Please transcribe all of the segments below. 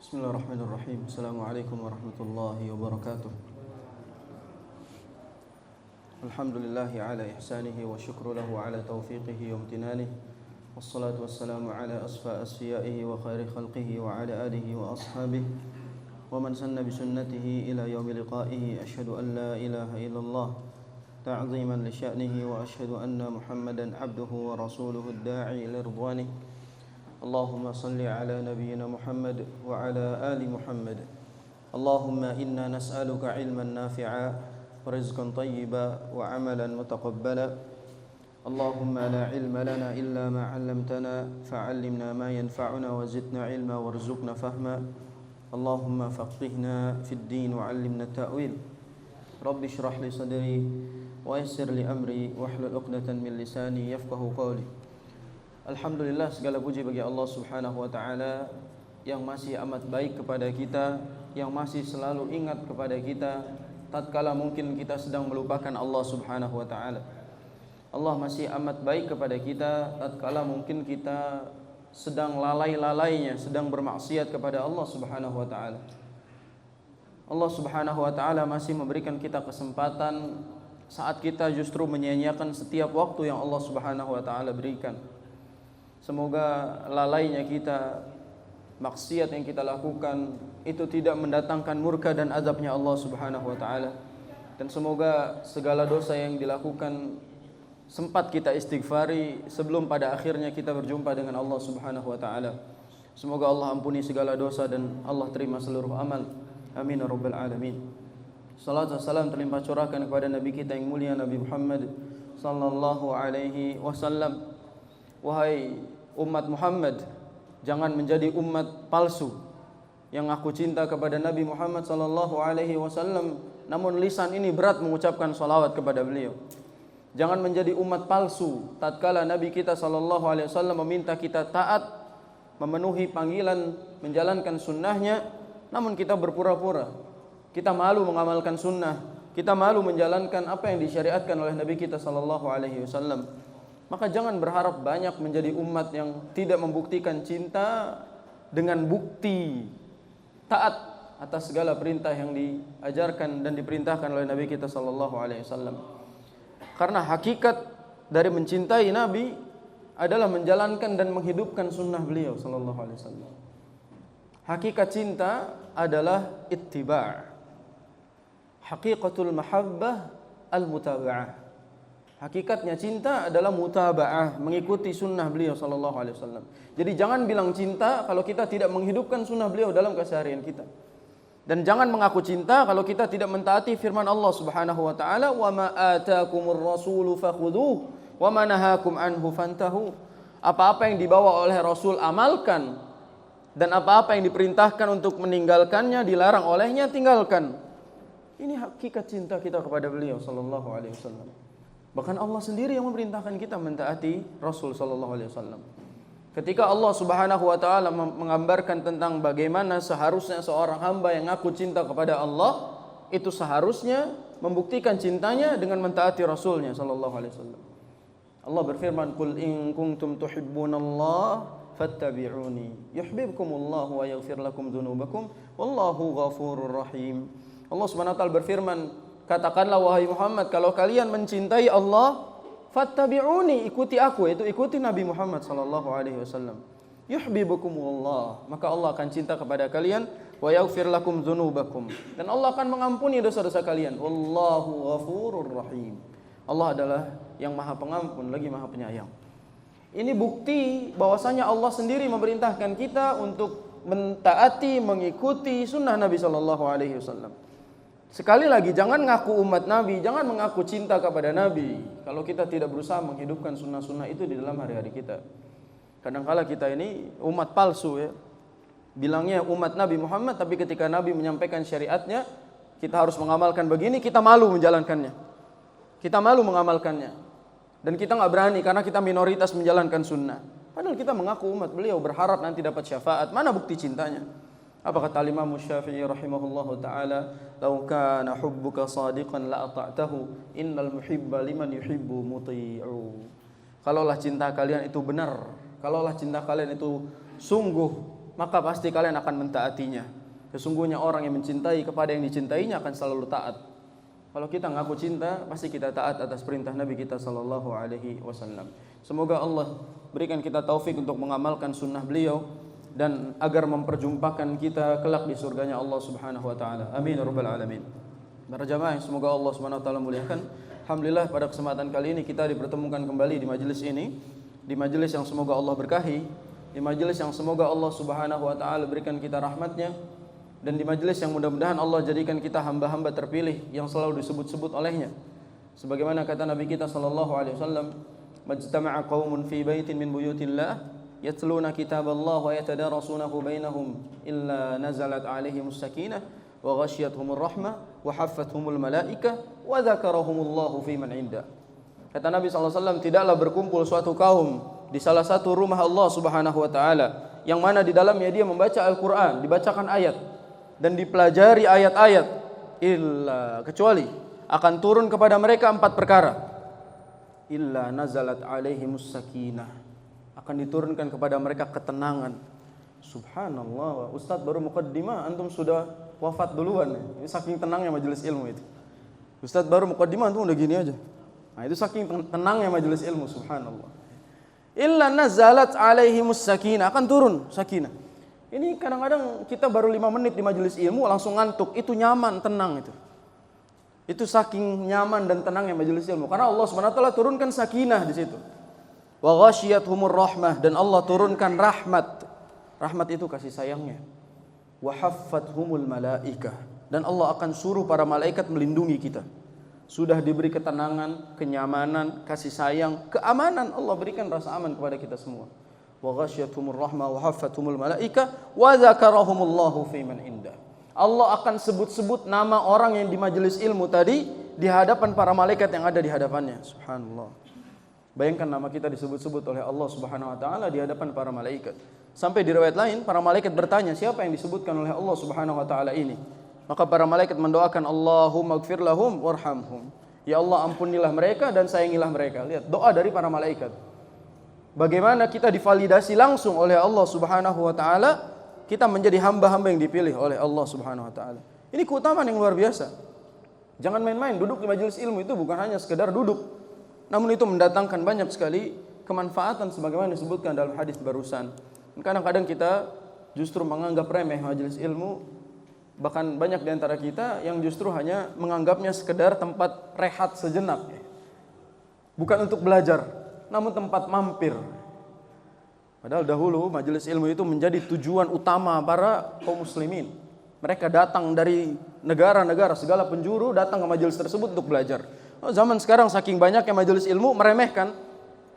Bismillahirrahmanirrahim. Assalamualaikum warahmatullahi wabarakatuh. Alhamdulillahi ala ihsanihi wa syukru lahu ala taufiqihi wa amtinanihi. Wassalatu wassalamu ala asfiyaihi wa khairi khalqihi wa ala alihi wa ashabihi wa man sanna bi sunnatihi ila yaumi liqa'ihi. Asyhadu an la ilaha illallah ta'ziman li sya'nihi wa asyhadu anna Muhammadan abduhu wa rasuluhu ad-da'i ila ridwanihi. Allahumma salli ala nabiyyina Muhammad wa ala ali Muhammad. Allahumma inna nas'aluka ilman nafi'a wa rizqan tayyiba wa amalan mutaqabbala. Allahumma la ilma lana illa ma 'allamtana fa'allimna ma yanfa'una wa zidna ilma warzuqna fahma. Allahumma faqihna fid din wa 'allimna ta'wil. Rabbi shrah li sadri wa yassir li amri wahlul 'uqdatan min lisani yafqahu qawli. Alhamdulillah, segala puji bagi Allah Subhanahu wa ta'ala yang masih amat baik kepada kita, yang masih selalu ingat kepada kita tatkala mungkin kita sedang melupakan Allah Subhanahu wa ta'ala. Allah masih amat baik kepada kita tatkala mungkin kita sedang lalai-lalainya, sedang bermaksiat kepada Allah Subhanahu wa ta'ala. Allah Subhanahu wa ta'ala masih memberikan kita kesempatan saat kita justru menyia-nyiakan setiap waktu yang Allah Subhanahu wa ta'ala berikan. Semoga lalainya kita, maksiat yang kita lakukan itu tidak mendatangkan murka dan azabnya Allah Subhanahu wa ta'ala. Dan semoga segala dosa yang dilakukan sempat kita istighfari sebelum pada akhirnya kita berjumpa dengan Allah Subhanahu wa ta'ala. Semoga Allah ampuni segala dosa dan Allah terima seluruh amal. Amin ya rabbal alamin. Salat dan salam terlimpah curahkan kepada Nabi kita yang mulia, Nabi Muhammad sallallahu alaihi wasallam. Wahai umat Muhammad, jangan menjadi umat palsu yang aku cinta kepada Nabi Muhammad sallallahu alaihi wasallam, namun lisan ini berat mengucapkan salawat kepada beliau. Jangan menjadi umat palsu tatkala Nabi kita sallallahu alaihi wasallam meminta kita taat, memenuhi panggilan, menjalankan sunnahnya, namun kita berpura-pura. Kita malu mengamalkan sunnah, kita malu menjalankan apa yang disyariatkan oleh Nabi kita sallallahu alaihi wasallam. Maka jangan berharap banyak menjadi umat yang tidak membuktikan cinta dengan bukti taat atas segala perintah yang diajarkan dan diperintahkan oleh Nabi kita sallallahu alaihi wasallam. Karena hakikat dari mencintai Nabi adalah menjalankan dan menghidupkan sunnah beliau sallallahu alaihi wasallam. Hakikat cinta adalah ittiba'. Haqiqatul mahabbah al-mutaba'ah. Hakikatnya cinta adalah mutaba'ah, mengikuti sunnah beliau sallallahu alaihi wasallam. Jadi jangan bilang cinta kalau kita tidak menghidupkan sunnah beliau dalam keseharian kita. Dan jangan mengaku cinta kalau kita tidak mentaati firman Allah Subhanahu wa taala, "Wa ma ataakumur rasulu fakhudhuhu wa ma nahakum anhu fantahu." Apa-apa yang dibawa oleh Rasul amalkan, dan apa-apa yang diperintahkan untuk meninggalkannya, dilarang olehnya, tinggalkan. Ini hakikat cinta kita kepada beliau sallallahu alaihi wasallam. Bahkan Allah sendiri yang memerintahkan kita mentaati Rasul sallallahu alaihi wasallam. Ketika Allah Subhanahu wa taala menggambarkan tentang bagaimana seharusnya seorang hamba yang ngaku cinta kepada Allah itu seharusnya membuktikan cintanya dengan mentaati Rasulnya sallallahu alaihi wasallam. Allah berfirman, "Qul in kuntum tuhibbunallaha fattabi'uni yuhibbukumullahu wa yaghfir lakum dzunubakum wallahu ghafurur rahim." Allah Subhanahu wa taala berfirman, katakanlah wahai Muhammad, kalau kalian mencintai Allah, fattabi'uni, ikuti aku, yaitu ikuti Nabi Muhammad sallallahu alaihi wasallam. Yuhibbukumullah, maka Allah akan cinta kepada kalian, wa yaghfir lakum dzunubakum, dan Allah akan mengampuni dosa-dosa kalian. Wallahu ghafurur rahim. Allah adalah yang Maha Pengampun lagi Maha Penyayang. Ini bukti bahwasanya Allah sendiri memerintahkan kita untuk mentaati, mengikuti sunnah Nabi sallallahu alaihi wasallam. Sekali lagi, jangan ngaku umat Nabi, jangan mengaku cinta kepada Nabi kalau kita tidak berusaha menghidupkan sunnah-sunnah itu di dalam hari-hari kita. Kadang-kala kita ini umat palsu ya. Bilangnya umat Nabi Muhammad, tapi ketika Nabi menyampaikan syariatnya, kita harus mengamalkan begini, kita malu menjalankannya. Kita malu mengamalkannya. Dan kita nggak berani karena kita minoritas menjalankan sunnah. Padahal kita mengaku umat beliau, berharap nanti dapat syafaat. Mana bukti cintanya? Apa kata Imam Syafi'i rahimahullahu taala, "Lau kana hubbuka shadiqan la ata'tahu, innal muhibba liman yuhibbu muti'u." Kalaulah cinta kalian itu benar, kalaulah cinta kalian itu sungguh maka pasti kalian akan mentaatinya. Sesungguhnya orang yang mencintai kepada yang dicintainya akan selalu taat. Kalau kita ngaku cinta, pasti kita taat atas perintah Nabi kita sallallahu alaihi wasallam. Semoga Allah berikan kita taufik untuk mengamalkan sunnah beliau dan agar memperjumpakan kita kelak di surganya Allah Subhanahu wa taala. Amin ya rabbal alamin. Para jamaah, semoga Allah Subhanahu wa taala muliakan. Alhamdulillah pada kesempatan kali ini kita dipertemukan kembali di majelis ini, di majelis yang semoga Allah berkahi, di majelis yang semoga Allah Subhanahu wa taala berikan kita rahmatnya, dan di majelis yang mudah-mudahan Allah jadikan kita hamba-hamba terpilih yang selalu disebut-sebut olehnya. Sebagaimana kata Nabi kita sallallahu alaihi wasallam, "Majtama'a qaumun fi baitin min buyutillah yatluna kitaballah wa yatadarasunahu bainahum illa nazalat alaihimus sakinah wa ghasyiyatuhumur rahmah wa haffathumul malaikah wa dzakarahumullahu fi man inda." Kata Nabi SAW, tidaklah berkumpul suatu kaum di salah satu rumah Allah Subhanahu wa taala yang mana di dalamnya dia membaca Al-Qur'an, dibacakan ayat dan dipelajari ayat-ayat, illa kecuali akan turun kepada mereka 4 perkara. Illa nazalat alaihimus sakinah, akan diturunkan kepada mereka ketenangan. Subhanallah, Ustadz baru muqaddimah, antum sudah wafat duluan. Ini saking tenangnya majelis ilmu itu. Ustadz baru muqaddimah, antum udah gini aja. Nah, itu saking tenangnya majelis ilmu, subhanallah. Illa nazalat alaihimus sakinah, akan turun sakinah. Ini kadang-kadang kita baru 5 menit di majelis ilmu langsung ngantuk. Itu nyaman, tenang itu. Itu saking nyaman dan tenangnya majelis ilmu. Karena Allah Subhanahu wa taala turunkan sakinah di situ. Wa ghasyiyatuhumur rahmah, dan Allah turunkan rahmat. Rahmat itu kasih sayangnya. Wa haffathumul malaikah, dan Allah akan suruh para malaikat melindungi kita. Sudah diberi ketenangan, kenyamanan, kasih sayang, keamanan. Allah berikan rasa aman kepada kita semua. Wa ghasyiyatuhumur rahmah wa haffathumul malaikah wa dzakarahumullahu fi man indah. Allah akan sebut-sebut nama orang yang di majelis ilmu tadi di hadapan para malaikat yang ada di hadapannya. Subhanallah. Bayangkan nama kita disebut-sebut oleh Allah Subhanahu wa taala di hadapan para malaikat. Sampai di riwayat lain para malaikat bertanya, siapa yang disebutkan oleh Allah Subhanahu wa taala ini? Maka para malaikat mendoakan, Allahumma ighfir lahum warhamhum. Ya Allah, ampunilah mereka dan sayangilah mereka. Lihat doa dari para malaikat. Bagaimana kita divalidasi langsung oleh Allah Subhanahu wa taala, kita menjadi hamba-hamba yang dipilih oleh Allah Subhanahu wa taala. Ini keutamaan yang luar biasa. Jangan main-main, duduk di majelis ilmu itu bukan hanya sekedar duduk, namun itu mendatangkan banyak sekali kemanfaatan sebagaimana disebutkan dalam hadis barusan. Kadang-kadang kita justru menganggap remeh majelis ilmu, bahkan banyak di antara kita yang justru hanya menganggapnya sekedar tempat rehat sejenak. Bukan untuk belajar, namun tempat mampir. Padahal dahulu majelis ilmu itu menjadi tujuan utama para kaum muslimin. Mereka datang dari negara-negara, segala penjuru datang ke majelis tersebut untuk belajar. Zaman sekarang saking banyaknya majelis ilmu meremehkan.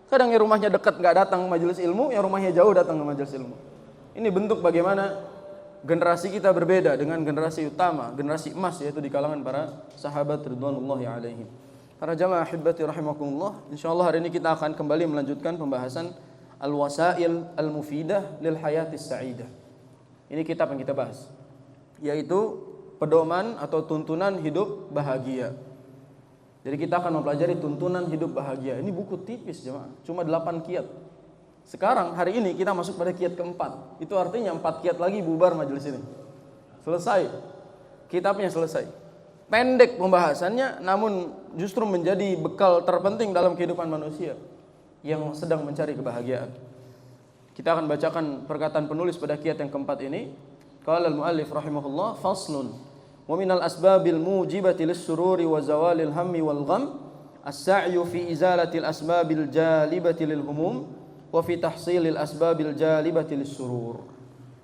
Kadang yang rumahnya dekat nggak datang ke majelis ilmu, yang rumahnya jauh datang ke majelis ilmu. Ini bentuk bagaimana generasi kita berbeda dengan generasi utama, generasi emas, yaitu di kalangan para sahabat ridwanullahi alaihim. Para jamaah ahibati rahimakumullah, insyaallah hari ini kita akan kembali melanjutkan pembahasan Al-Wasail Al-Mufidah lil Hayatis Sa'idah. Ini kitab yang kita bahas, yaitu pedoman atau tuntunan hidup bahagia. Jadi kita akan mempelajari tuntunan hidup bahagia. Ini buku tipis jemaah, cuma 8 kiat. Sekarang hari ini kita masuk pada kiat keempat. Itu artinya 4 kiat lagi bubar majelis ini. Selesai. Kitabnya selesai. Pendek pembahasannya, namun justru menjadi bekal terpenting dalam kehidupan manusia yang sedang mencari kebahagiaan. Kita akan bacakan perkataan penulis pada kiat yang keempat ini. Qala al-muallif rahimahullah, faslun wa minal asbabil mujibati lis-sururi wa zawalil hammi wal gham as-sa'yu fi izalatil asbabil jalibati lil humum wa fi tahsilil asbabil jalibati lis-surur.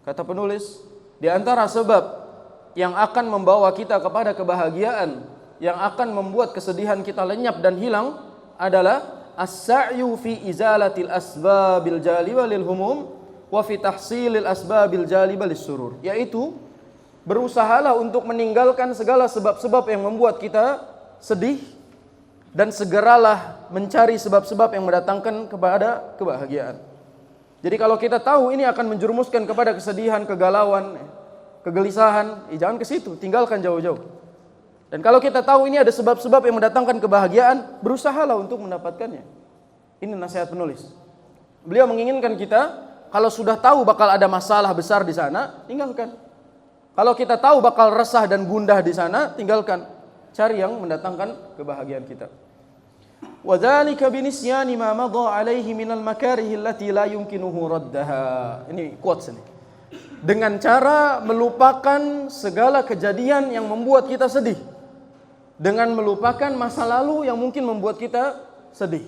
Kata penulis, di antara sebab yang akan membawa kita kepada kebahagiaan, yang akan membuat kesedihan kita lenyap dan hilang adalah as-sa'yu fi izalatil asbabil jalibah lil humum wa fi tahsilil asbabil jalibah lis surur, yaitu berusahalah untuk meninggalkan segala sebab-sebab yang membuat kita sedih dan segeralah mencari sebab-sebab yang mendatangkan kepada kebahagiaan. Jadi kalau kita tahu ini akan menjerumuskan kepada kesedihan, kegalauan, kegelisahan, jangan ke situ, tinggalkan jauh-jauh. Dan kalau kita tahu ini ada sebab-sebab yang mendatangkan kebahagiaan, berusahalah untuk mendapatkannya. Ini nasihat penulis. Beliau menginginkan kita, Kalau sudah tahu bakal ada masalah besar di sana, tinggalkan. Kalau kita tahu bakal resah dan gundah di sana, tinggalkan. Cari yang mendatangkan kebahagiaan kita. Wa dzalika binisyani ma madha alaihi minal makarih allati la yumkinuhu raddaha. Ini quotes ini. Dengan cara melupakan segala kejadian yang membuat kita sedih. Dengan melupakan masa lalu yang mungkin membuat kita sedih.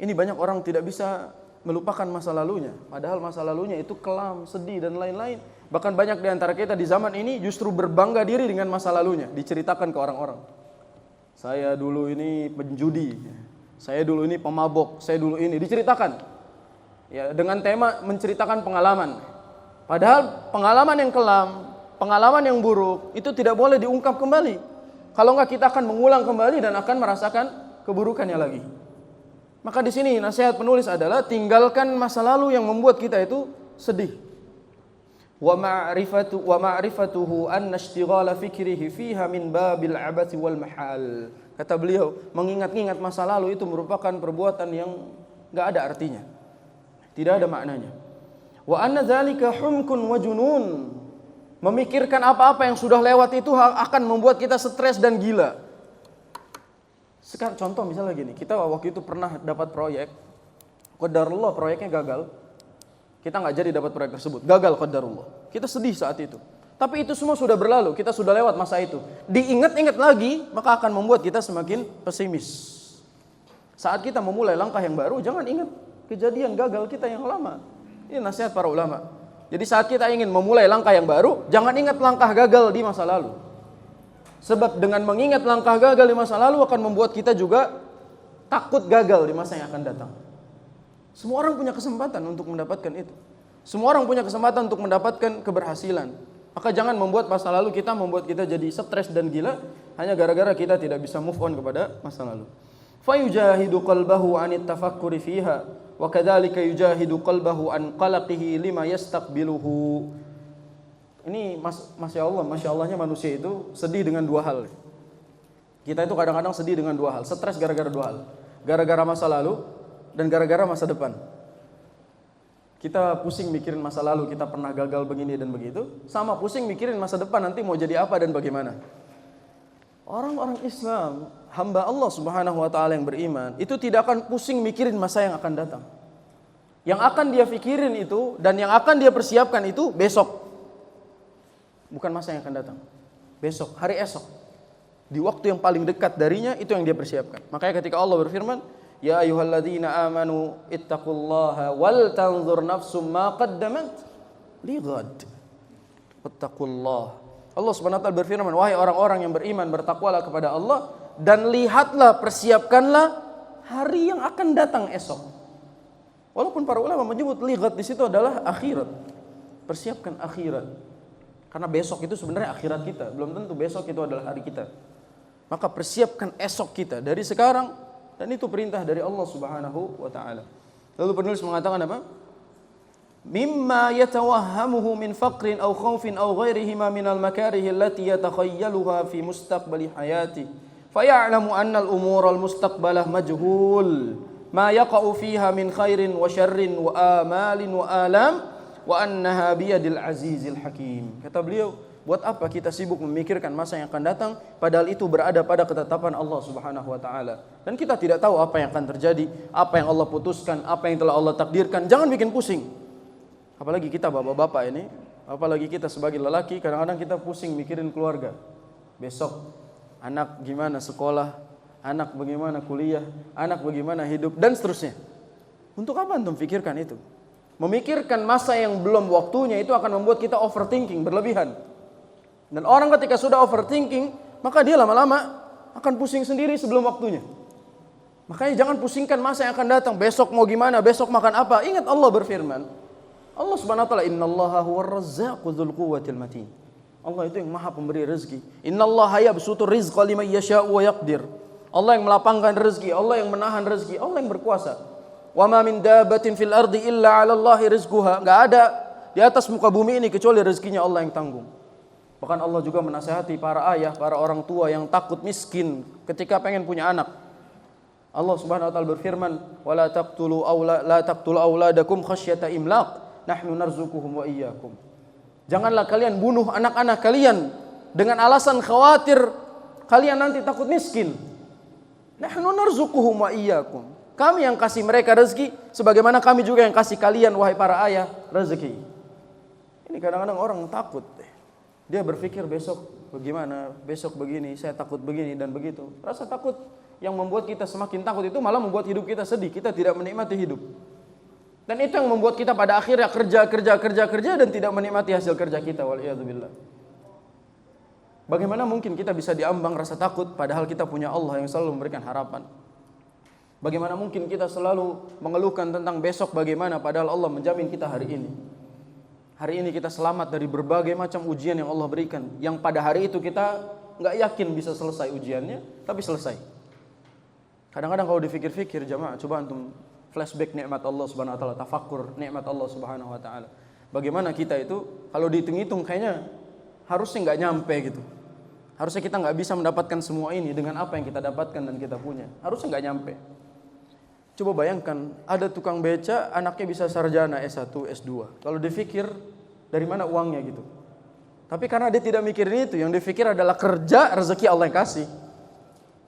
Ini banyak orang tidak bisa melupakan masa lalunya. Padahal masa lalunya itu kelam, sedih dan lain-lain. Bahkan banyak di antara kita di zaman ini justru berbangga diri dengan masa lalunya. Diceritakan ke orang-orang. Saya dulu ini penjudi. Saya dulu ini pemabok. Saya dulu ini. Diceritakan. Ya, dengan tema menceritakan pengalaman. Padahal pengalaman yang kelam, pengalaman yang buruk, itu tidak boleh diungkap kembali. Kalau enggak kita akan mengulang kembali dan akan merasakan keburukannya lagi. Maka di sini nasihat penulis adalah tinggalkan masa lalu yang membuat kita itu sedih. Wa ma'rifatuhu anna ishtighala fikrihi fiha min babil abathi wal mahal. Kata beliau, mengingat-ingat masa lalu itu merupakan perbuatan yang enggak ada artinya. Tidak ada maknanya. Wa anna dzalika humkun wa junun. Memikirkan apa-apa yang sudah lewat itu akan membuat kita stres dan gila. Sekarang contoh misalnya gini, kita waktu itu pernah dapat proyek, qadarullah proyeknya gagal. Kita nggak jadi dapat proyek tersebut, gagal qadarullah. Kita sedih saat itu. Tapi itu semua sudah berlalu, kita sudah lewat masa itu. Diingat-ingat lagi, maka akan membuat kita semakin pesimis. Saat kita memulai langkah yang baru, jangan ingat kejadian gagal kita yang lama. Ini nasihat para ulama. Jadi saat kita ingin memulai langkah yang baru, jangan ingat langkah gagal di masa lalu. Sebab dengan mengingat langkah gagal di masa lalu akan membuat kita juga takut gagal di masa yang akan datang. Semua orang punya kesempatan untuk mendapatkan itu. Semua orang punya kesempatan untuk mendapatkan keberhasilan. Maka jangan membuat masa lalu kita membuat kita jadi stres dan gila hanya gara-gara kita tidak bisa move on kepada masa lalu. Fayujahidu qalbahu 'anit tafakkuri fiha wa kadzalika yujahidu qalbahu an qalaqihi lima yastaqbiluhu. Ini Masya Allahnya manusia itu sedih dengan dua hal. Kita itu kadang-kadang sedih dengan dua hal. Stres gara-gara dua hal. Gara-gara masa lalu dan gara-gara masa depan. Kita pusing mikirin masa lalu, kita pernah gagal begini dan begitu. Sama pusing mikirin masa depan nanti mau jadi apa dan bagaimana. Orang-orang Islam, hamba Allah Subhanahu wa taala yang beriman, itu tidak akan pusing mikirin masa yang akan datang. Yang akan dia pikirin itu dan yang akan dia persiapkan itu besok. Bukan masa yang akan datang. Besok, hari esok. Di waktu yang paling dekat darinya itu yang dia persiapkan. Makanya ketika Allah berfirman, ya ayyuhalladzina amanu ittaqullaha wal tanzur nafsum ma qaddamat lighad. Wattaqullah. Allah Subhanahu wa taala berfirman, wahai orang-orang yang beriman, bertakwalah kepada Allah dan lihatlah, persiapkanlah hari yang akan datang esok. Walaupun para ulama menyebut lighad di situ adalah akhirat. Persiapkan akhirat. Karena besok itu sebenarnya akhirat kita. Belum tentu besok itu adalah hari kita. Maka persiapkan esok kita dari sekarang. Dan itu perintah dari Allah Subhanahu wa ta'ala. Lalu penulis mengatakan apa? Mimma yatawahhamuhu min faqrin aw khawfin aw ghairihima minal makarihi allati yatakhayyaluha fi mustaqbali hayati. Faya'lamu anna al-umura al-mustaqbalah majhul. Ma yaqa'u fiha min khairin wa syarrin wa amalin wa alam. Wa annaha biyadil azizil hakim. Kata beliau, buat apa kita sibuk memikirkan masa yang akan datang padahal itu berada pada ketetapan Allah Subhanahu wa taala. Dan kita tidak tahu apa yang akan terjadi, apa yang Allah putuskan, apa yang telah Allah takdirkan. Jangan bikin pusing. Apalagi kita bapak-bapak ini, apalagi kita sebagai lelaki, kadang-kadang kita pusing mikirin keluarga. Besok anak gimana sekolah, anak bagaimana kuliah, anak bagaimana hidup dan seterusnya. Untuk apa antum pikirkan itu? Memikirkan masa yang belum waktunya itu akan membuat kita overthinking, berlebihan. Dan orang ketika sudah overthinking, maka dia lama-lama akan pusing sendiri sebelum waktunya. Makanya jangan pusingkan masa yang akan datang. Besok mau gimana, besok makan apa. Ingat Allah berfirman. Allah Subhanahu wa taala, innallaha huwar razzaqu dzul quwwatil matin. Allah itu yang maha pemberi rezeki. Innallaha yabsutur rizqa liman yasha'u wa yaqdir. Allah yang melapangkan rezeki, Allah yang menahan rezeki, Allah yang berkuasa. Wa ma min dabbatin fil ardi illa 'ala Allahi rizquha. Enggak ada di atas muka bumi ini kecuali rezekinya Allah yang tanggung. Bahkan Allah juga menasihati para ayah, para orang tua yang takut miskin ketika pengen punya anak. Allah Subhanahu wa taala berfirman, "Wala taqtulu auladakum khasyata imlaq." nahnu narzuquhum wa iyyakum. Janganlah kalian bunuh anak-anak kalian dengan alasan khawatir kalian nanti takut miskin. Nahnu narzuquhum wa iyyakum. Kami yang kasih mereka rezeki sebagaimana kami juga yang kasih kalian wahai para ayah rezeki. Ini kadang-kadang orang takut. Dia berpikir besok bagaimana, besok begini, saya takut begini dan begitu. Rasa takut yang membuat kita semakin takut itu malah membuat hidup kita sedih. Kita tidak menikmati hidup. Dan itu yang membuat kita pada akhirnya kerja dan tidak menikmati hasil kerja kita. Waliyadzubillah. Bagaimana mungkin kita bisa diambang rasa takut padahal kita punya Allah yang selalu memberikan harapan? Bagaimana mungkin kita selalu mengeluhkan tentang besok bagaimana padahal Allah menjamin kita hari ini? Hari ini kita selamat dari berbagai macam ujian yang Allah berikan. Yang pada hari itu kita nggak yakin bisa selesai ujiannya, tapi selesai. Kadang-kadang kalau dipikir-pikir jamaah, coba antum flashback nikmat Allah Subhanahu wa taala, tafakkur nikmat Allah Subhanahu wa taala. Bagaimana kita itu kalau dihitung-hitung kayaknya harusnya nggak nyampe gitu. Harusnya kita nggak bisa mendapatkan semua ini dengan apa yang kita dapatkan dan kita punya. Harusnya nggak nyampe. Coba bayangkan ada tukang beca anaknya bisa sarjana S1, S2. Kalau dipikir dari mana uangnya gitu. Tapi karena dia tidak mikirin itu, yang dipikir adalah kerja, rezeki Allah yang kasih.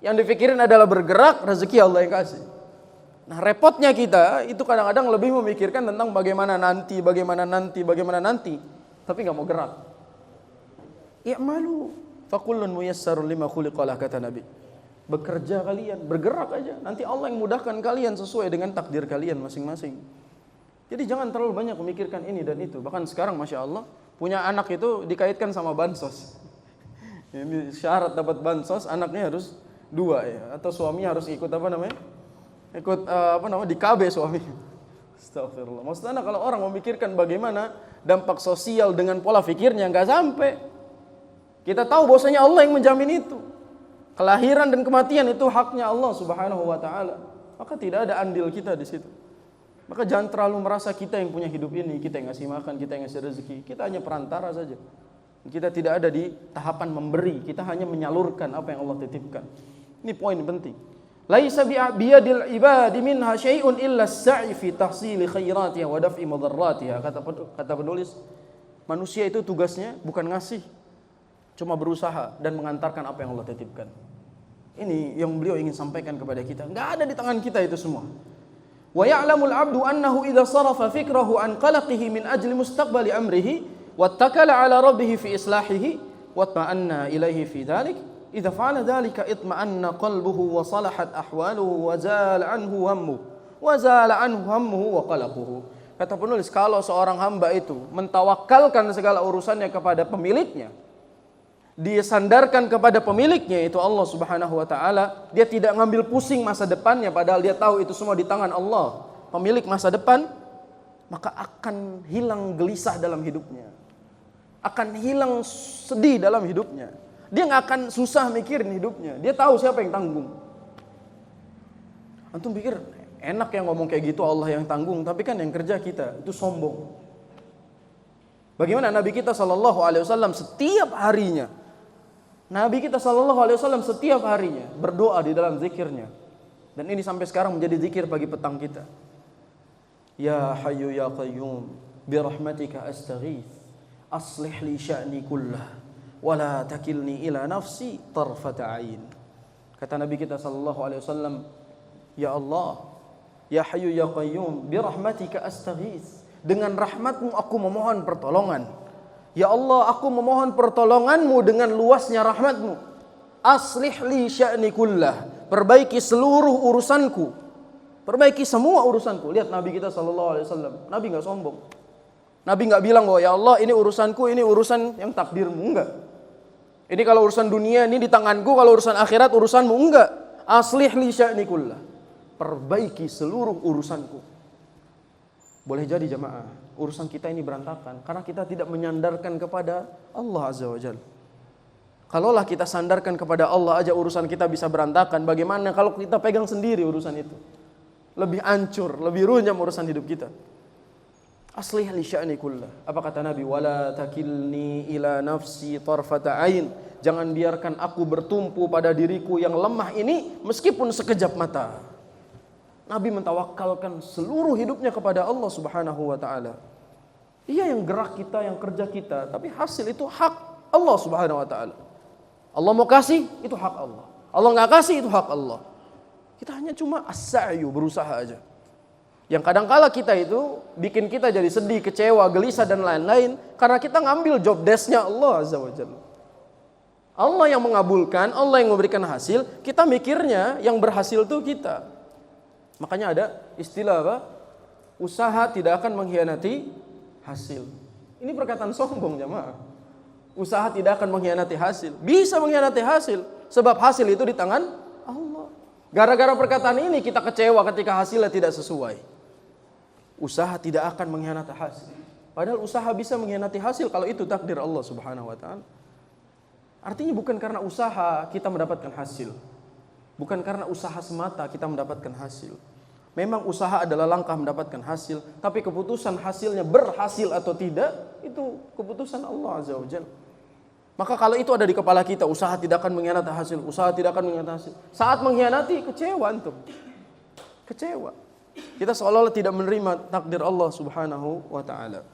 Yang dipikirin adalah bergerak, rezeki Allah yang kasih. Nah repotnya kita itu kadang-kadang lebih memikirkan tentang bagaimana nanti. Tapi gak mau gerak. I'malu fakullun muyassarun lima khuliqalah, kata Nabi. Bekerja kalian, bergerak aja. Nanti Allah yang mudahkan kalian sesuai dengan takdir kalian masing-masing. Jadi jangan terlalu banyak memikirkan ini dan itu. Bahkan sekarang Masya Allah, punya anak itu dikaitkan sama bansos. Ini syarat dapat bansos, anaknya harus 2 ya. Atau suaminya harus ikut ikut di KB suami. Astagfirullah. Maksudnya kalau orang memikirkan bagaimana dampak sosial dengan pola pikirnya, nggak sampai. Kita tahu bahwasanya Allah yang menjamin itu. Kelahiran dan kematian itu haknya Allah Subhanahu wa taala. Maka tidak ada andil kita di situ. Maka jangan terlalu merasa kita yang punya hidup ini, kita yang ngasih makan, kita yang ngasih rezeki. Kita hanya perantara saja. Kita tidak ada di tahapan memberi, kita hanya menyalurkan apa yang Allah titipkan. Ini poin penting. Laisa biyadil ibadi minha syai'un illa as-sa'i fi tahsili khairatiha wa daf'i madarratiha. Kata penulis, manusia itu tugasnya bukan ngasih, cuma berusaha dan mengantarkan apa yang Allah titipkan. Ini yang beliau ingin sampaikan kepada kita. Enggak ada di tangan kita itu semua. Wa ya'lamul 'abdu annahu idza sarafa fikrahu an qalaqihi min ajli mustaqbali amrihi wattakala 'ala rabbih fi islahihi watma'anna ilaihi fi dhalik. Idza fa'ala dhalika itma'anna qalbuhu wa salahat ahwaluhu wa zala anhu hammuhu wa qalaquhu. Kata penulis, kalau seorang hamba itu mentawakkalkan segala urusannya kepada pemiliknya, dia sandarkan kepada pemiliknya, itu Allah Subhanahu wa taala, dia tidak ngambil pusing masa depannya padahal dia tahu itu semua di tangan Allah, pemilik masa depan, maka akan hilang gelisah dalam hidupnya. Akan hilang sedih dalam hidupnya. Dia nggak akan susah mikirin hidupnya. Dia tahu siapa yang tanggung. Antum pikir enak yang ngomong kayak gitu Allah yang tanggung, tapi kan yang kerja kita itu sombong. Bagaimana Nabi kita sallallahu alaihi wasallam setiap harinya berdoa di dalam zikirnya. Dan ini sampai sekarang menjadi zikir pagi petang kita. Ya Hayyu ya Qayyum bi rahmatika astaghits aslih li sya'ni kullah wa la takilni ila nafsi tarfata ain. Kata Nabi kita sallallahu alaihi wasallam, ya Allah, ya Hayyu ya Qayyum bi rahmatika astaghits, dengan rahmatmu aku memohon pertolongan. Ya Allah, aku memohon pertolonganmu dengan luasnya rahmatmu. Aslih li sya'ni kullah, perbaiki seluruh urusanku, perbaiki semua urusanku. Lihat Nabi kita sallallahu alaihi wasallam, Nabi enggak sombong. Nabi enggak bilang bahwa ya Allah ini urusanku, ini urusan yang takdirmu, enggak. Ini kalau urusan dunia ini di tanganku, kalau urusan akhirat urusanmu, enggak. Aslih li sya'ni kullah, perbaiki seluruh urusanku. Boleh jadi jamaah, urusan kita ini berantakan karena kita tidak menyandarkan kepada Allah Azza wa Jalla. Kalaulah kita sandarkan kepada Allah aja urusan kita bisa berantakan, bagaimana kalau kita pegang sendiri urusan itu? Lebih hancur, lebih runyam urusan hidup kita. Aslih li sya'ni kullah. Apa kata Nabi? Wala takilni ila nafsi tarfata ain. Jangan biarkan aku bertumpu pada diriku yang lemah ini meskipun sekejap mata. Nabi mentawakkalkan seluruh hidupnya kepada Allah Subhanahu wa taala. Iya yang gerak kita, yang kerja kita, tapi hasil itu hak Allah Subhanahu wa taala. Allah mau kasih, itu hak Allah. Allah nggak kasih, itu hak Allah. Kita hanya cuma as-sa'yu, berusaha aja. Yang kadangkala kita itu bikin kita jadi sedih, kecewa, gelisah dan lain-lain karena kita ngambil job desk-nya Allah Azza wa Jalla. Allah yang mengabulkan, Allah yang memberikan hasil, kita mikirnya yang berhasil itu kita. Makanya ada istilah apa? Usaha tidak akan mengkhianati hasil. Ini perkataan sombong jemaah. Usaha tidak akan mengkhianati hasil. Bisa mengkhianati hasil, sebab hasil itu di tangan Allah. Gara-gara perkataan ini kita kecewa ketika hasilnya tidak sesuai. Usaha tidak akan mengkhianati hasil. Padahal usaha bisa mengkhianati hasil kalau itu takdir Allah Subhanahu wa taala. Artinya bukan karena usaha kita mendapatkan hasil. Bukan karena usaha semata kita mendapatkan hasil. Memang usaha adalah langkah mendapatkan hasil, tapi keputusan hasilnya berhasil atau tidak, itu keputusan Allah Azza wa Jalla. Maka kalau itu ada di kepala kita, usaha tidak akan mengkhianati hasil, usaha tidak akan mengkhianati hasil. Saat mengkhianati, kecewa antum. Kecewa. Kita seolah-olah tidak menerima takdir Allah Subhanahu wa taala.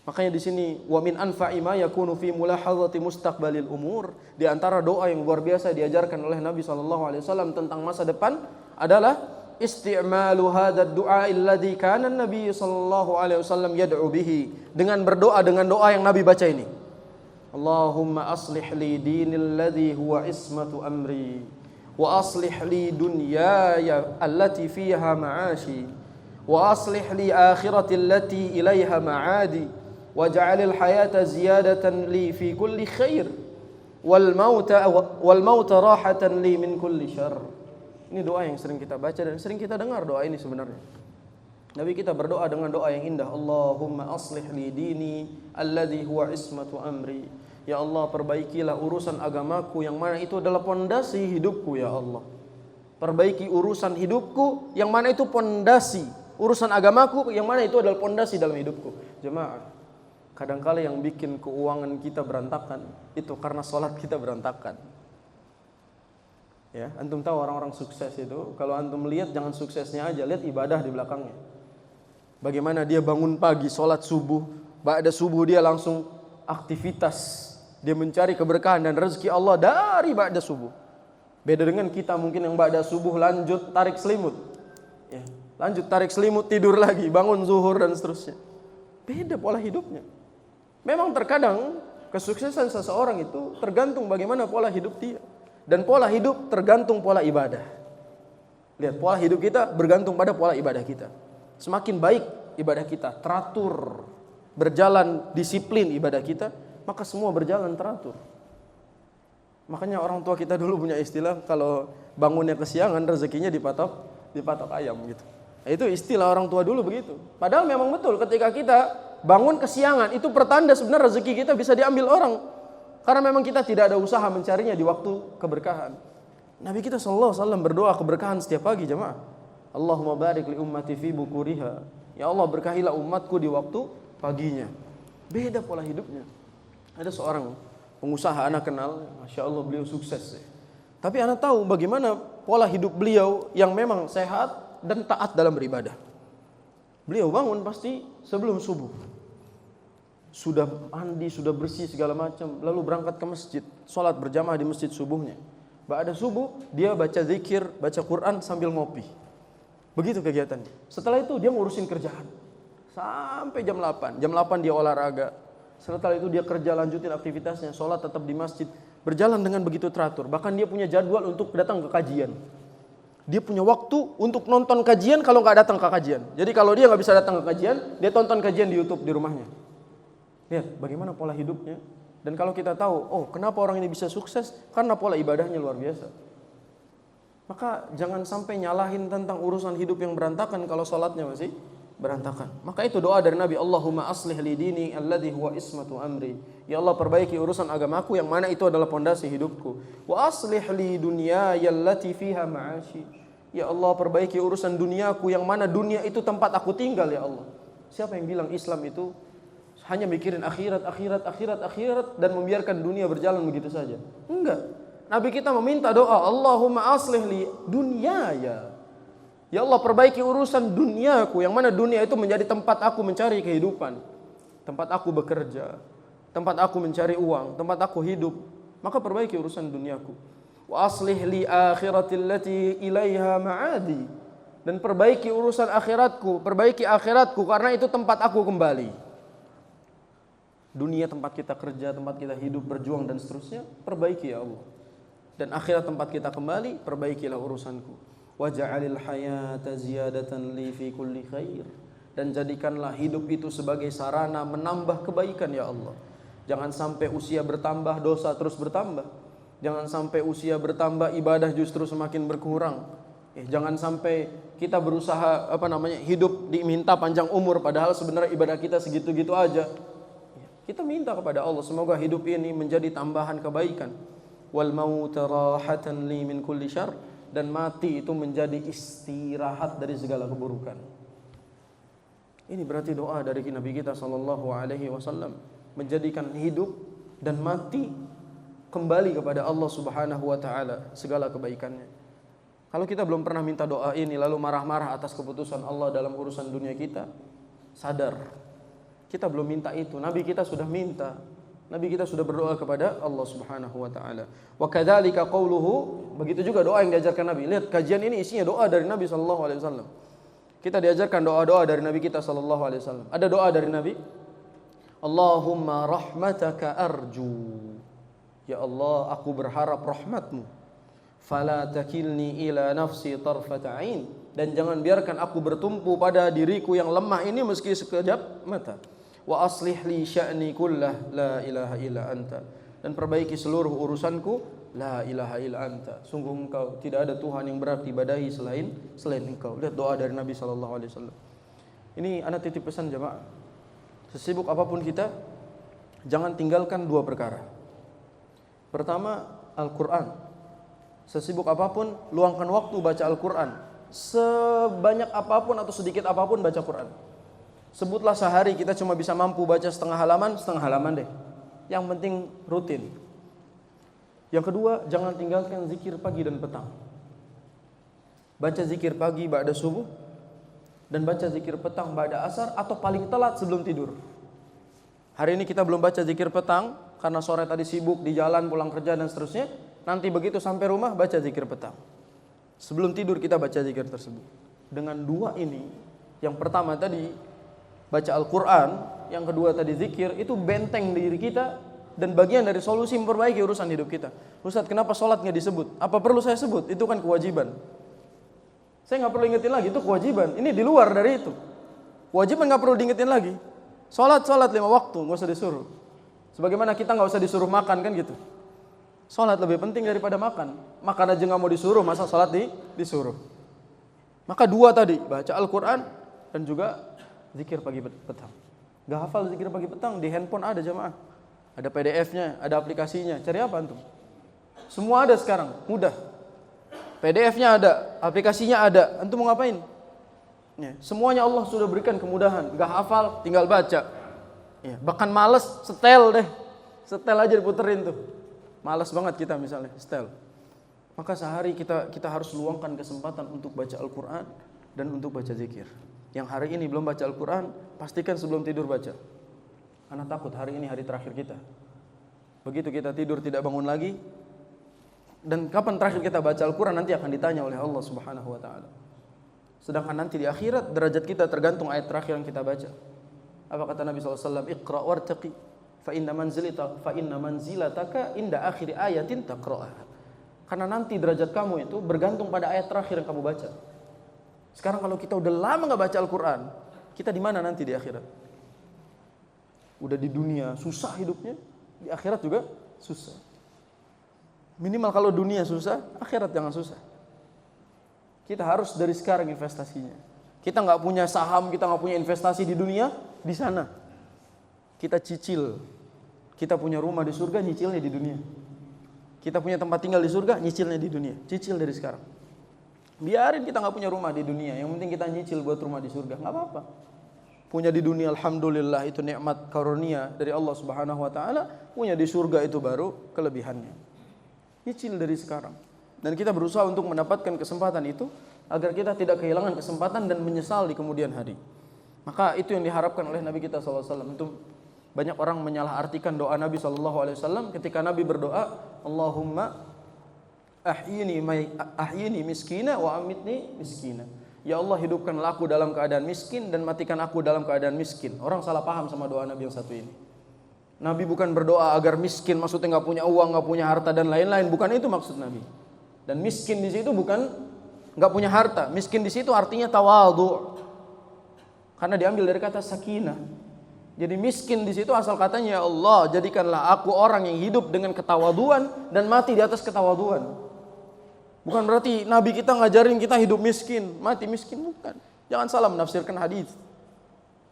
Makanya di sini wa min anfa'i ma yakunu fi mulahadzati mustaqbalil umur, di antara doa yang luar biasa diajarkan oleh Nabi SAW tentang masa depan adalah isti'malu hadzal du'a alladzi kana an-nabi sallallahu alaihi wasallam yad'u bihi, dengan berdoa dengan doa yang Nabi baca ini. Allahumma aslih li dinil ladzi huwa ismatu amri wa aslih li dunyaya allati fiha ma'ashi wa aslih li akhirati allati ilaiha ma'adi waj'alil hayata ziyadatan li fi kulli khair wal mauta rahatan li min kulli syarr. Ini doa yang sering kita baca dan sering kita dengar doa ini sebenarnya. Nabi kita berdoa dengan doa yang indah. Allahumma aslih li dini alladzi huwa ismatu amri. Ya Allah, perbaikilah urusan agamaku yang mana itu adalah pondasi hidupku ya Allah. Perbaiki urusan hidupku yang mana itu pondasi. Urusan agamaku yang mana itu adalah pondasi dalam hidupku. Jemaah, kadangkala yang bikin keuangan kita berantakan itu karena salat kita berantakan. Ya, antum tahu orang-orang sukses itu, kalau antum lihat jangan suksesnya aja, lihat ibadah di belakangnya. Bagaimana dia bangun pagi, sholat subuh, ba'da subuh dia langsung aktivitas, dia mencari keberkahan dan rezeki Allah dari ba'da subuh. Beda dengan kita mungkin yang ba'da subuh lanjut tarik selimut, ya, lanjut tarik selimut, tidur lagi, bangun zuhur dan seterusnya. Beda pola hidupnya. Memang terkadang kesuksesan seseorang itu tergantung bagaimana pola hidup dia. Dan pola hidup tergantung pola ibadah. Lihat, pola hidup kita bergantung pada pola ibadah kita. Semakin baik ibadah kita, teratur, berjalan disiplin ibadah kita, maka semua berjalan teratur. Makanya orang tua kita dulu punya istilah, kalau bangunnya kesiangan rezekinya dipatok ayam gitu. Nah, itu istilah orang tua dulu begitu. Padahal memang betul, ketika kita bangun kesiangan itu pertanda sebenarnya rezeki kita bisa diambil orang. Karena memang kita tidak ada usaha mencarinya di waktu keberkahan. Nabi kita sallallahu alaihi wasallam berdoa keberkahan setiap pagi jemaah. Allahumma barik li ummati fi bukuriha. Ya Allah, berkahilah umatku di waktu paginya. Beda pola hidupnya. Ada seorang pengusaha anak kenal, Masya Allah beliau sukses. Tapi anak tahu bagaimana pola hidup beliau yang memang sehat dan taat dalam beribadah. Beliau bangun pasti sebelum subuh. Sudah mandi, sudah bersih segala macam, lalu berangkat ke masjid, sholat berjamaah di masjid subuhnya. Ba'da subuh dia baca zikir, baca Quran sambil ngopi. Begitu kegiatannya. Setelah itu dia ngurusin kerjaan sampai jam 8. Jam 8 dia olahraga. Setelah itu dia kerja, lanjutin aktivitasnya, sholat tetap di masjid, berjalan dengan begitu teratur. Bahkan dia punya jadwal untuk datang ke kajian. Dia punya waktu untuk nonton kajian kalau nggak datang ke kajian. Jadi kalau dia nggak bisa datang ke kajian, dia tonton kajian di YouTube di rumahnya. Lihat bagaimana pola hidupnya. Dan kalau kita tahu, oh kenapa orang ini bisa sukses? Karena pola ibadahnya luar biasa. Maka jangan sampai nyalahin tentang urusan hidup yang berantakan kalau sholatnya masih berantakan. Maka itu doa dari Nabi, Allahumma aslih li dini alladzi huwa ismatu amri. Ya Allah, perbaiki urusan agamaku yang mana itu adalah pondasi hidupku. Wa aslih li dunyaya allati fiha ma'ashi. Ya Allah, perbaiki urusan duniaku yang mana dunia itu tempat aku tinggal ya Allah. Siapa yang bilang Islam itu hanya mikirin akhirat dan membiarkan dunia berjalan begitu saja? Enggak. Nabi kita meminta doa, Allahumma aslih li dunyaya. Ya Allah, perbaiki urusan duniaku yang mana dunia itu menjadi tempat aku mencari kehidupan. tempat aku bekerja, tempat aku mencari uang, tempat aku hidup, maka perbaiki urusan duniaku. Wa aslih li akhirati allati ilaiha ma'adi, dan perbaiki urusan akhiratku, perbaiki akhiratku karena itu tempat aku kembali. Dunia tempat kita kerja, tempat kita hidup, berjuang dan seterusnya, perbaiki ya Allah. Dan akhirat tempat kita kembali, perbaikilah urusanku. Waj'alil hayata ziyadatan li fi kulli khair, dan jadikanlah hidup itu sebagai sarana menambah kebaikan ya Allah. Jangan sampai usia bertambah, dosa terus bertambah. Jangan sampai usia bertambah, ibadah justru semakin berkurang. Jangan sampai kita berusaha hidup diminta panjang umur padahal sebenarnya ibadah kita segitu-gitu aja. Kita minta kepada Allah semoga hidup ini menjadi tambahan kebaikan. Wal mauta rahatan li min kulli syarr, dan mati itu menjadi istirahat dari segala keburukan. Ini berarti doa dari Nabi kita sallallahu alaihi wasallam, menjadikan hidup dan mati kembali kepada Allah Subhanahu wa taala segala kebaikannya. Kalau kita belum pernah minta doa ini lalu marah-marah atas keputusan Allah dalam urusan dunia kita, sadar kita belum minta itu. Nabi kita sudah minta. Nabi kita sudah berdoa kepada Allah Subhanahu wa taala. Wa kadzalika qauluhu, begitu juga doa yang diajarkan Nabi. Lihat kajian ini isinya doa dari Nabi sallallahu alaihi wasallam. Kita diajarkan doa-doa dari Nabi kita sallallahu alaihi wasallam. Ada doa dari Nabi, Allahumma rahmataka arju. Ya Allah, aku berharap rahmatmu. Fala takilni ila nafsi tarfata ain, dan jangan biarkan aku bertumpu pada diriku yang lemah ini meski sekejap mata. Wa aslih li sya'ni kullah la ilaha illa anta, dan perbaiki seluruh urusanku, la ilaha illa anta, sungguh engkau tidak ada Tuhan yang berhak diibadahi selain engkau. Lihat doa dari Nabi sallallahu alaihi wasallam. Ini ana titip pesan jemaah. Sesibuk apapun kita, jangan tinggalkan dua perkara. Pertama, Al-Qur'an. Sesibuk apapun, luangkan waktu baca Al-Quran. Sebanyak apapun atau sedikit apapun baca Quran. Sebutlah sehari kita cuma bisa mampu baca setengah halaman deh. Yang penting rutin. Yang kedua, jangan tinggalkan zikir pagi dan petang. Baca zikir pagi ba'da subuh, dan baca zikir petang ba'da asar, atau paling telat sebelum tidur. Hari ini kita belum baca zikir petang karena sore tadi sibuk di jalan, pulang kerja dan seterusnya. Nanti begitu sampai rumah baca zikir petang. Sebelum tidur kita baca zikir tersebut. Dengan dua ini, yang pertama tadi baca Al-Quran, yang kedua tadi zikir, itu benteng diri kita dan bagian dari solusi memperbaiki urusan hidup kita. Ustaz, kenapa sholat nggak disebut? Apa perlu saya sebut? Itu kan kewajiban. Saya nggak perlu ingetin lagi, itu kewajiban. Ini di luar dari itu. Kewajiban nggak perlu diingetin lagi. Sholat 5 waktu, nggak usah disuruh. Sebagaimana kita nggak usah disuruh makan kan gitu. Sholat lebih penting daripada makan. Makan aja nggak mau disuruh, masa sholat disuruh. Maka dua tadi, baca Al-Quran dan juga zikir pagi petang. Gak hafal zikir pagi petang, di handphone ada jemaah. Ada PDF-nya, ada aplikasinya. Cari apa antum? Semua ada sekarang, mudah. PDF-nya ada, aplikasinya ada. Antum mau ngapain? Ya, semuanya Allah sudah berikan kemudahan. Gak hafal, tinggal baca. Ya, bahkan males, setel deh. Setel aja diputerin tuh. Malas banget kita misalnya setel. Maka sehari kita harus luangkan kesempatan untuk baca Al-Quran dan untuk baca zikir. Yang hari ini belum baca Al-Quran, pastikan sebelum tidur baca. Karena takut hari ini hari terakhir kita. Begitu kita tidur tidak bangun lagi, dan kapan terakhir kita baca Al-Quran nanti akan ditanya oleh Allah Subhanahu wa taala. Sedangkan nanti di akhirat derajat kita tergantung ayat terakhir yang kita baca. Apa kata Nabi SAW? Iqra wartaqi fa inna manzilataka inda akhir ayatin taqra'aha. Karena nanti derajat kamu itu bergantung pada ayat terakhir yang kamu baca. Sekarang kalau kita udah lama nggak baca Al-Quran, kita di mana nanti di akhirat? Udah di dunia susah hidupnya, di akhirat juga susah. Minimal kalau dunia susah, akhirat jangan susah. Kita harus dari sekarang investasinya. Kita nggak punya saham, kita nggak punya investasi di dunia, di sana. Kita cicil. Kita punya rumah di surga, nyicilnya di dunia. Kita punya tempat tinggal di surga, nyicilnya di dunia. Cicil dari sekarang. Biarin kita nggak punya rumah di dunia, yang penting kita nyicil buat rumah di surga, nggak apa-apa. Punya di dunia, alhamdulillah, itu nikmat karunia dari Allah Subhanahu Wa Taala. Punya di surga itu baru kelebihannya. Nyicil dari sekarang. Dan kita berusaha untuk mendapatkan kesempatan itu agar kita tidak kehilangan kesempatan dan menyesal di kemudian hari. Maka itu yang diharapkan oleh Nabi kita SAW. Untuk Banyak orang menyalahartikan doa Nabi SAW ketika Nabi berdoa, Allahumma ahyini miskina wa amitni miskina. Ya Allah, hidupkanlah aku dalam keadaan miskin dan matikan aku dalam keadaan miskin. Orang salah paham sama doa Nabi yang satu ini. Nabi bukan berdoa agar miskin, maksudnya nggak punya uang, nggak punya harta dan lain-lain. Bukan itu maksud Nabi. Dan miskin di situ bukan nggak punya harta. Miskin di situ artinya tawadhu. Karena diambil dari kata sakinah. Jadi miskin di situ asal katanya, ya Allah, jadikanlah aku orang yang hidup dengan ketawaduan dan mati di atas ketawaduan. Bukan berarti Nabi kita ngajarin kita hidup miskin, mati miskin, bukan. Jangan salah menafsirkan hadis.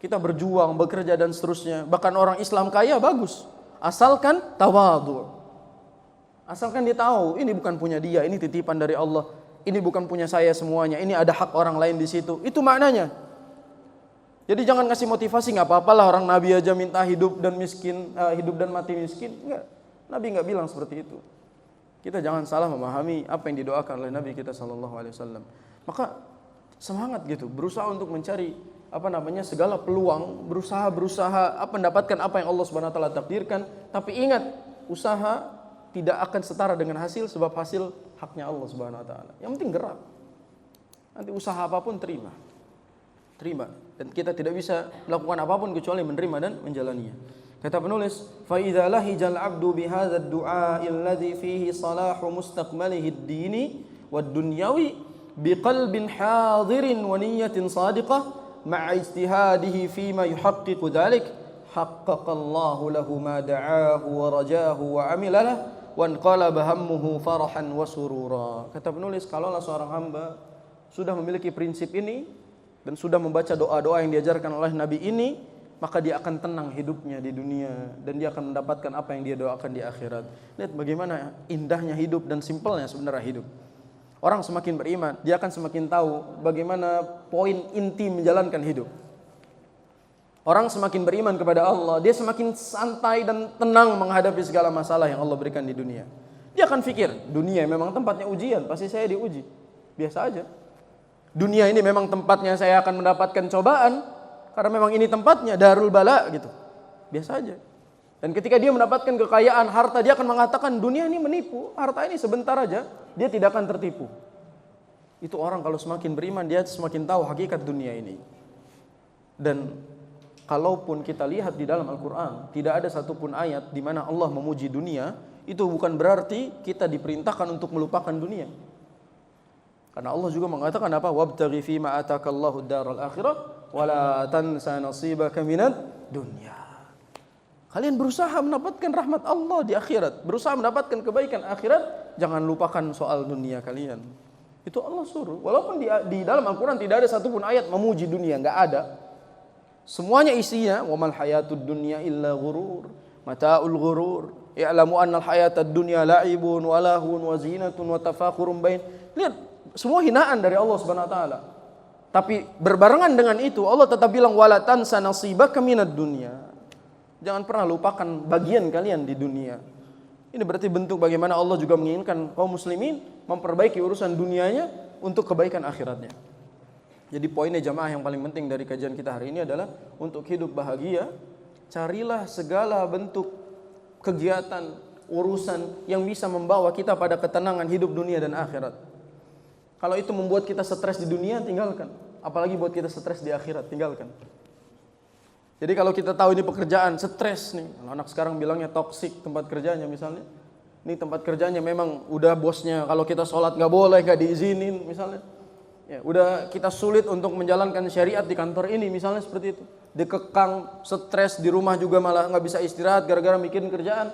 Kita berjuang, bekerja dan seterusnya. Bahkan orang Islam kaya bagus, asalkan tawadhu. Asalkan dia tahu ini bukan punya dia, ini titipan dari Allah. Ini bukan punya saya semuanya, ini ada hak orang lain di situ. Itu maknanya. Jadi jangan kasih motivasi, nggak apa-apalah orang Nabi aja minta hidup dan miskin, hidup dan mati miskin. Enggak, Nabi nggak bilang seperti itu. Kita jangan salah memahami apa yang didoakan oleh Nabi kita SAW. Maka semangat gitu, berusaha untuk mencari segala peluang, berusaha mendapatkan apa yang Allah Subhanahu Wa Taala takdirkan. Tapi ingat, usaha tidak akan setara dengan hasil, sebab hasil haknya Allah Subhanahu Wa Taala. Yang penting gerak. Nanti usaha apapun terima. Dan kita tidak bisa melakukan apapun kecuali menerima dan menjalaninya. Kata penulis, fa idza lahijal 'abdu bihadzal du'a alladhi fihi salahu mustaqbalihi ad-dini wad-dunyawi biqalbin hadirin wa niyyatin shadiqah ma'a ijtihadihi fima yuhaqqiqu dhalik haqqaqallahu lahu ma da'ahu wa rajahu wa 'amila lahu wa anqalaba hammuhu farahan wa surura. Kata penulis, kalaulah seorang hamba sudah memiliki prinsip ini dan sudah membaca doa-doa yang diajarkan oleh Nabi ini, maka dia akan tenang hidupnya di dunia dan dia akan mendapatkan apa yang dia doakan di akhirat. Lihat bagaimana indahnya hidup dan simpelnya sebenarnya hidup. Orang semakin beriman, dia akan semakin tahu bagaimana poin inti menjalankan hidup. Orang semakin beriman kepada Allah, dia semakin santai dan tenang menghadapi segala masalah yang Allah berikan di dunia. Dia akan pikir, dunia memang tempatnya ujian, pasti saya diuji. Biasa aja. Dunia ini memang tempatnya saya akan mendapatkan cobaan, karena memang ini tempatnya darul bala gitu. Biasa aja. Dan ketika dia mendapatkan kekayaan, harta, dia akan mengatakan dunia ini menipu, harta ini sebentar aja, dia tidak akan tertipu. Itu orang kalau semakin beriman, dia semakin tahu hakikat dunia ini. Dan kalaupun kita lihat di dalam Al-Quran, tidak ada satupun ayat di mana Allah memuji dunia, itu bukan berarti kita diperintahkan untuk melupakan dunia. Karena Allah juga mengatakan apa? Wabtaghi fima atakallahu daral akhirah wala tansa nasibaka minad dunya. Kalian berusaha mendapatkan rahmat Allah di akhirat, berusaha mendapatkan kebaikan akhirat, jangan lupakan soal dunia kalian. Itu Allah suruh. Walaupun di dalam Al-Quran tidak ada satupun ayat memuji dunia, enggak ada. Semuanya isinya wamal hayatud dunya illa ghurur, mataul ghurur. I'lamu annal hayatad dunya la'ibun wa lahun wa zinatun wa tafakhurun bain. Lihat, semua hinaan dari Allah Subhanahu wa taala. Tapi berbarengan dengan itu Allah tetap bilang wala tansa nasibaka minad dunya. Jangan pernah lupakan bagian kalian di dunia. Ini berarti bentuk bagaimana Allah juga menginginkan kaum muslimin memperbaiki urusan dunianya untuk kebaikan akhiratnya. Jadi poinnya jamaah yang paling penting dari kajian kita hari ini adalah untuk hidup bahagia, carilah segala bentuk kegiatan, urusan yang bisa membawa kita pada ketenangan hidup dunia dan akhirat. Kalau itu membuat kita stres di dunia, tinggalkan. Apalagi buat kita stres di akhirat, tinggalkan. Jadi kalau kita tahu ini pekerjaan, stres nih. Kalau anak sekarang bilangnya toksik tempat kerjanya misalnya. Ini tempat kerjanya memang udah bosnya, kalau kita sholat nggak boleh, nggak diizinin misalnya. Ya, udah kita sulit untuk menjalankan syariat di kantor ini misalnya seperti itu. Dikekang, stres di rumah juga malah nggak bisa istirahat gara-gara mikirin kerjaan.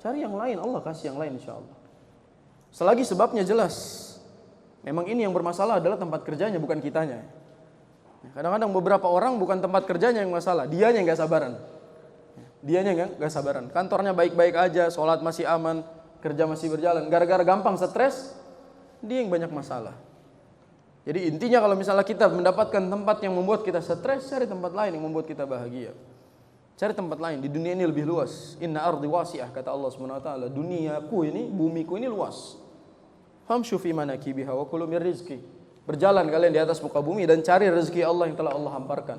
Cari yang lain, Allah kasih yang lain insya Allah. Selagi sebabnya jelas. Memang ini yang bermasalah adalah tempat kerjanya, bukan kitanya. Kadang-kadang beberapa orang bukan tempat kerjanya yang masalah, dianya yang gak sabaran. Dianya gak sabaran. Kantornya baik-baik aja, sholat masih aman, kerja masih berjalan. Gara-gara gampang stres, dia yang banyak masalah. Jadi intinya kalau misalnya kita mendapatkan tempat yang membuat kita stres, cari tempat lain yang membuat kita bahagia. Cari tempat lain, di dunia ini lebih luas. Inna ardi wasi'ah, kata Allah SWT. Duniaku ini, bumiku ini luas. Famshu fi manakibiha wa kulu mir rizqi. Berjalan kalian di atas muka bumi dan cari rezeki Allah yang telah Allah hamparkan.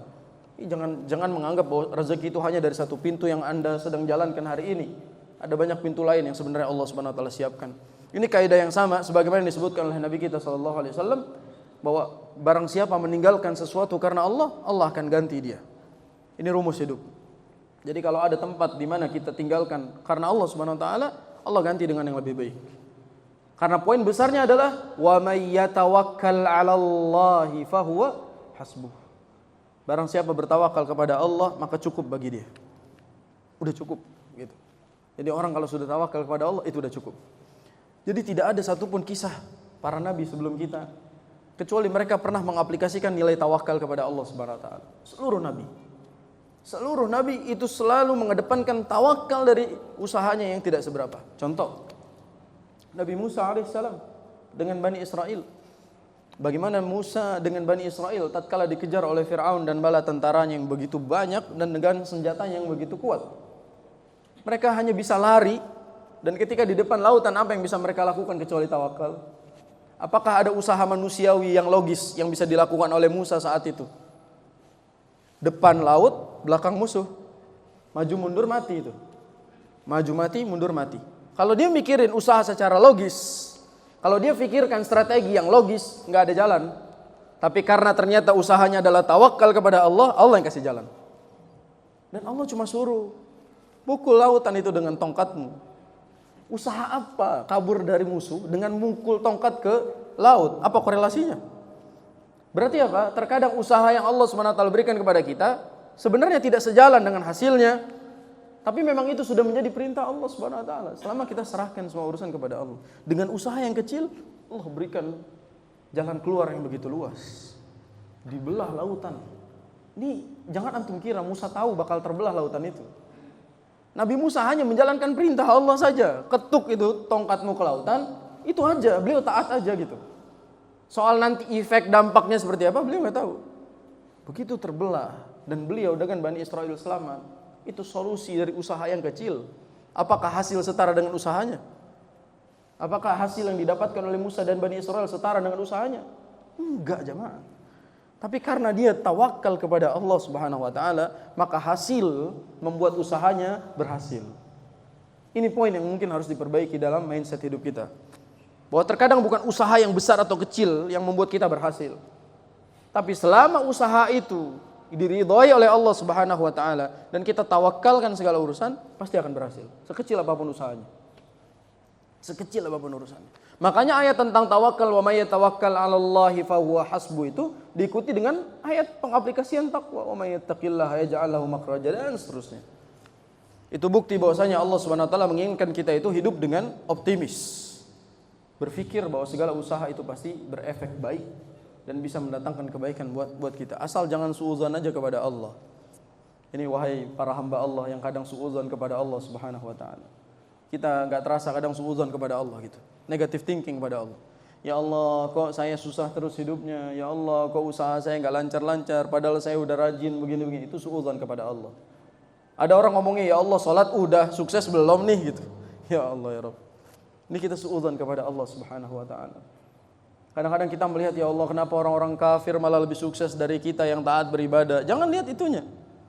Jangan menganggap bahwa rezeki itu hanya dari satu pintu yang Anda sedang jalankan hari ini. Ada banyak pintu lain yang sebenarnya Allah Subhanahu wa taala siapkan. Ini kaidah yang sama sebagaimana disebutkan oleh Nabi kita sallallahu alaihi wasallam bahwa barang siapa meninggalkan sesuatu karena Allah, Allah akan ganti dia. Ini rumus hidup. Jadi kalau ada tempat di mana kita tinggalkan karena Allah Subhanahu wa taala, Allah ganti dengan yang lebih baik. Karena poin besarnya adalah wa may yatawakkal 'alallahi fahuwa hasbuh. Barang siapa bertawakal kepada Allah, maka cukup bagi dia. Udah cukup gitu. Jadi orang kalau sudah tawakal kepada Allah itu udah cukup. Jadi tidak ada satupun kisah para nabi sebelum kita kecuali mereka pernah mengaplikasikan nilai tawakal kepada Allah Subhanahu wa taala. Seluruh nabi itu selalu mengedepankan tawakal dari usahanya yang tidak seberapa. Contoh, Nabi Musa alaihissalam dengan Bani Israel. Bagaimana Musa dengan Bani Israel tatkala dikejar oleh Fir'aun dan bala tentaranya yang begitu banyak dan dengan senjatanya yang begitu kuat. Mereka hanya bisa lari, dan ketika di depan lautan apa yang bisa mereka lakukan kecuali tawakal? Apakah ada usaha manusiawi yang logis yang bisa dilakukan oleh Musa saat itu? Depan laut, belakang musuh. Maju mundur mati itu. Maju mati, mundur mati. Kalau dia mikirin usaha secara logis, kalau dia pikirkan strategi yang logis, nggak ada jalan. Tapi karena ternyata usahanya adalah tawakal kepada Allah, Allah yang kasih jalan. Dan Allah cuma suruh, pukul lautan itu dengan tongkatmu. Usaha apa kabur dari musuh dengan mukul tongkat ke laut? Apa korelasinya? Berarti apa? Terkadang usaha yang Allah SWT berikan kepada kita sebenarnya tidak sejalan dengan hasilnya. Tapi memang itu sudah menjadi perintah Allah Subhanahu wa taala. Selama kita serahkan semua urusan kepada Allah, dengan usaha yang kecil, Allah berikan jalan keluar yang begitu luas. Dibelah lautan. Ini jangan antum kira Musa tahu bakal terbelah lautan itu. Nabi Musa hanya menjalankan perintah Allah saja. Ketuk itu tongkatmu ke lautan, itu aja, beliau taat aja gitu. Soal nanti efek dampaknya seperti apa, beliau nggak tahu. Begitu terbelah dan beliau dengan Bani Israel selamat. Itu solusi dari usaha yang kecil. Apakah hasil setara dengan usahanya? Apakah hasil yang didapatkan oleh Musa dan Bani Israel setara dengan usahanya? Enggak, jemaah. Tapi karena dia tawakal kepada Allah Subhanahu wa taala, maka hasil membuat usahanya berhasil. Ini poin yang mungkin harus diperbaiki dalam mindset hidup kita. Bahwa terkadang bukan usaha yang besar atau kecil yang membuat kita berhasil. Tapi selama usaha itu diridhoi oleh Allah Subhanahu wa taala dan kita tawakalkan segala urusan, pasti akan berhasil. Sekecil apapun usahanya. Sekecil apapun urusannya. Makanya ayat tentang tawakal, wa may yatawakkal 'alallahi fahuwa hasbuh itu diikuti dengan ayat pengaplikasian takwa, wa may yattaqillaha yaj'al lahu makhraja dan seterusnya. Itu bukti bahwasanya Allah Subhanahu wa taala menginginkan kita itu hidup dengan optimis. Berpikir bahwa segala usaha itu pasti berefek baik dan bisa mendatangkan kebaikan buat kita. Asal jangan suudzon aja kepada Allah. Ini wahai para hamba Allah yang kadang suudzon kepada Allah Subhanahu wa taala. Kita enggak terasa kadang suudzon kepada Allah gitu. Negative thinking kepada Allah. Ya Allah, kok saya susah terus hidupnya. Ya Allah, kok usaha saya enggak lancar-lancar padahal saya udah rajin begini-begini. Itu suudzon kepada Allah. Ada orang ngomongnya, ya Allah salat udah, sukses belum nih gitu. Ya Allah ya Rabb. Ini kita suudzon kepada Allah Subhanahu wa taala. Kadang-kadang kita melihat, ya Allah kenapa orang-orang kafir malah lebih sukses dari kita yang taat beribadah. Jangan lihat itunya.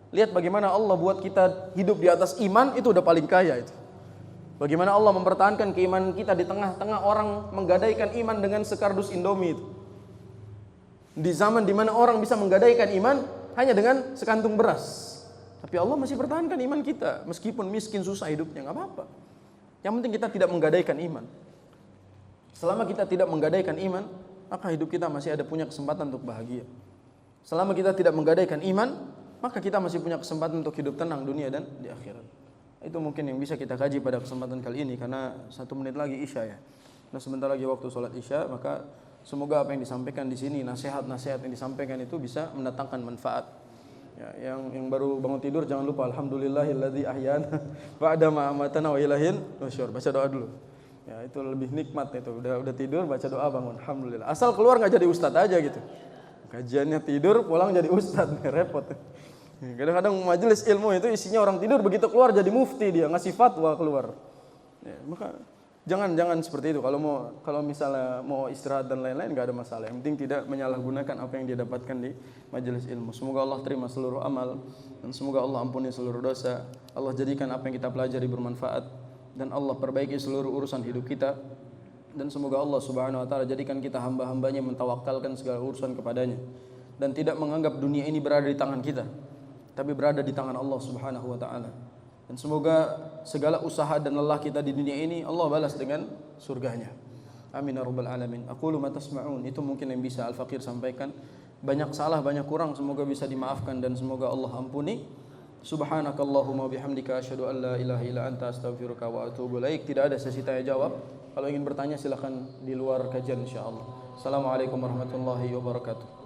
Lihat bagaimana Allah buat kita hidup di atas iman, itu udah paling kaya itu. Bagaimana Allah mempertahankan keimanan kita di tengah-tengah orang menggadaikan iman dengan sekardus Indomie itu. Di zaman dimana orang bisa menggadaikan iman hanya dengan sekantung beras. Tapi Allah masih pertahankan iman kita. Meskipun miskin susah hidupnya, gak apa-apa. Yang penting kita tidak menggadaikan iman. Selama kita tidak menggadaikan iman, maka hidup kita masih ada punya kesempatan untuk bahagia. Selama kita tidak menggadaikan iman, maka kita masih punya kesempatan untuk hidup tenang dunia dan di akhirat. Itu mungkin yang bisa kita kaji pada kesempatan kali ini, karena 1 menit lagi Isya ya. Nah sebentar lagi waktu sholat Isya, maka semoga apa yang disampaikan di sini, nasihat-nasihat yang disampaikan itu bisa mendatangkan manfaat. Ya, yang baru bangun tidur jangan lupa alhamdulillahilladzi ahyana ba'da ma amatana wa ilaihin nusyur. Baca doa dulu. Ya, itu lebih nikmat itu. Udah tidur baca doa bangun. Alhamdulillah. Asal keluar enggak jadi ustadz aja gitu. Kajiannya tidur, pulang jadi ustadz, repot. Kadang-kadang majelis ilmu itu isinya orang tidur, begitu keluar jadi mufti dia, ngasih fatwa keluar. Ya, maka Jangan seperti itu. Kalau misalnya mau istirahat dan lain-lain nggak ada masalah. Yang penting tidak menyalahgunakan apa yang dia dapatkan di majelis ilmu. Semoga Allah terima seluruh amal dan semoga Allah ampuni seluruh dosa. Allah jadikan apa yang kita pelajari bermanfaat dan Allah perbaiki seluruh urusan hidup kita. Dan semoga Allah Subhanahu wa taala jadikan kita hamba-hambanya mentawakkalkan segala urusan kepadanya dan tidak menganggap dunia ini berada di tangan kita, tapi berada di tangan Allah Subhanahu wa taala. Dan semoga segala usaha dan lelah kita di dunia ini Allah balas dengan surganya. Amin ya rabbal alamin. Aqulu ma tasma'un. Itu mungkin yang bisa Al-Faqir sampaikan. Banyak salah, banyak kurang, semoga bisa dimaafkan dan semoga Allah ampuni. Subhanakallahumma bihamdika asyhadu an la ilaha illa anta astaghfiruka wa atubu ilaik. Tidak ada sesi tanya jawab. Kalau ingin bertanya silakan di luar kajian insyaallah. Assalamualaikum warahmatullahi wabarakatuh.